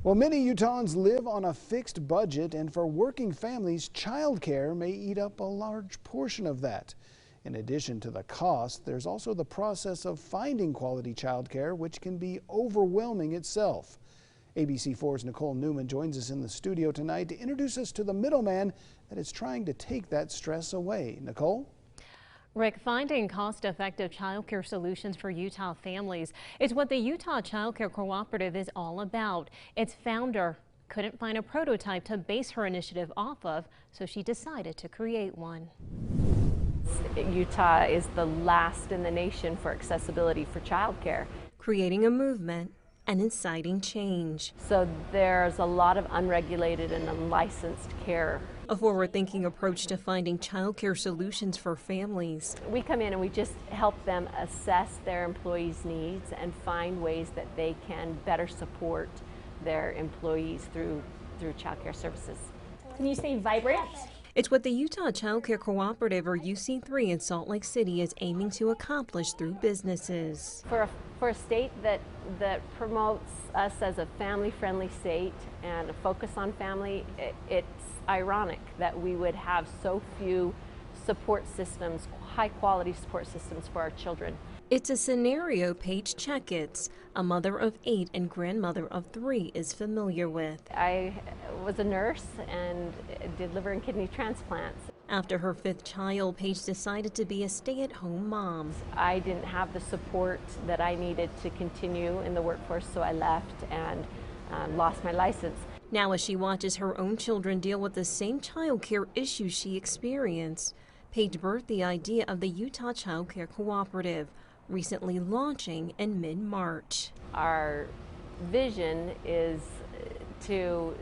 Well, many Utahns live on a fixed budget, and for working families, childcare may eat up a large portion of that. In addition to the cost, there's also the process of finding quality childcare, which can be overwhelming itself. ABC4's Nicole Newman joins us in the studio tonight to introduce us to the middleman that is trying to take that stress away. Nicole? Rick, finding cost-effective childcare solutions for Utah families is what the Utah Childcare Cooperative is all about. Its founder couldn't find a prototype to base her initiative off of, so she decided to create one. Utah is the last in the nation for accessibility for childcare. Creating a movement and inciting change. So there's a lot of unregulated and unlicensed care. A forward-thinking approach to finding childcare solutions for families. We come in and we just help them assess their employees' needs and find ways that they can better support their employees through childcare services. Can you say vibrant? It's what the Utah Childcare Cooperative, or UC3, in Salt Lake City is aiming to accomplish through businesses. For a state that promotes us as a family-friendly state and a focus on family, it's ironic that we would have so few support systems, high-quality support systems for our children. It's a scenario Paige Checketts, a mother of 8 and grandmother of 3, is familiar with. I was a nurse and did liver and kidney transplants. After her 5th child, Paige decided to be a stay-at-home mom. I didn't have the support that I needed to continue in the workforce, so I left and lost my license. Now, as she watches her own children deal with the same child care issues she experienced, Paige birthed the idea of the Utah Child Care Cooperative, recently launching in mid-March. Our vision is to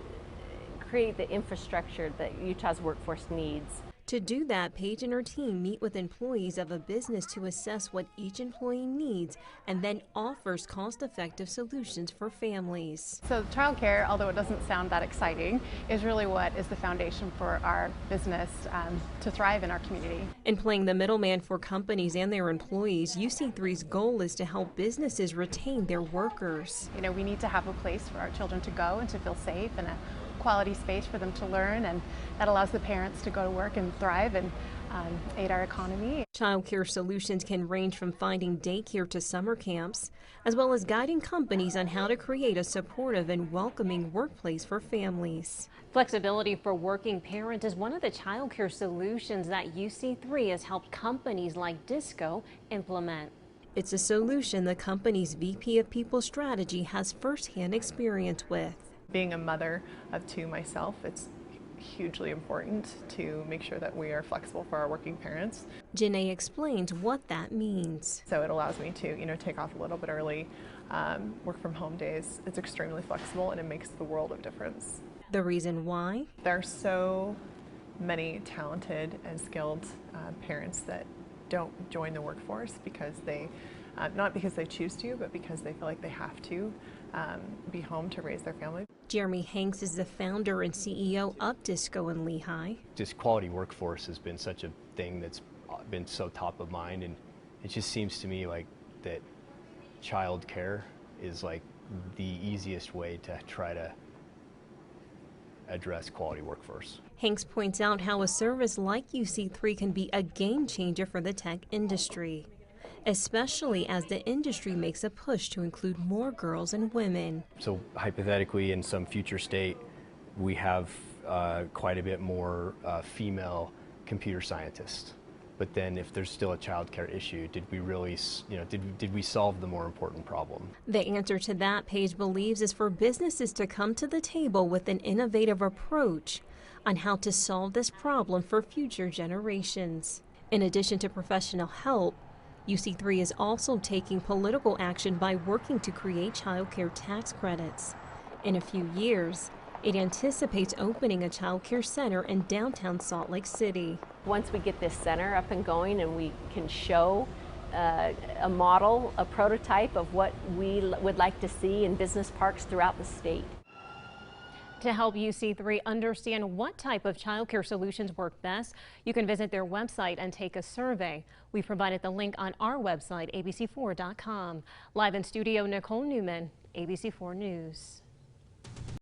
create the infrastructure that Utah's workforce needs. To do that, Paige and her team meet with employees of a business to assess what each employee needs and then offers cost-effective solutions for families. So childcare, although it doesn't sound that exciting, is really what is the foundation for our business to thrive in our community. In playing the middleman for companies and their employees, UC3's goal is to help businesses retain their workers. You know, we need to have a place for our children to go and to feel safe, and a quality space for them to learn, and that allows the parents to go to work and thrive and aid our economy. Child care solutions can range from finding daycare to summer camps, as well as guiding companies on how to create a supportive and welcoming workplace for families. Flexibility for working parents is one of the child care solutions that UC3 has helped companies like Disco implement. It's a solution the company's VP of People Strategy has firsthand experience with. Being a mother of 2 myself, it's hugely important to make sure that we are flexible for our working parents. Janae explains what that means. So it allows me to, take off a little bit early, work from home days. It's extremely flexible and it makes the world of difference. The reason why? There are so many talented and skilled parents that don't join the workforce because they, not because they choose to, but because they feel like they have to be home to raise their family. Jeremy Hanks is the founder and CEO of Disco in Lehigh. Just quality workforce has been such a thing that's been so top of mind, and it just seems to me like that child care is like the easiest way to try to address quality workforce. Hanks points out how a service like UC3 can be a game changer for the tech industry, especially as the industry makes a push to include more girls and women. So hypothetically, in some future state, we have quite a bit more female computer scientists. But then if there's still a child care issue, did we really, did we solve the more important problem? The answer to that, Paige believes, is for businesses to come to the table with an innovative approach on how to solve this problem for future generations. In addition to professional help, UC3 is also taking political action by working to create child care tax credits. In a few years, it anticipates opening a child care center in downtown Salt Lake City. Once we get this center up and going and we can show a model, a prototype of what we would like to see in business parks throughout the state. To help UC3 understand what type of childcare solutions work best, you can visit their website and take a survey. We provided the link on our website, abc4.com. Live in studio, Nicole Newman, ABC4 News.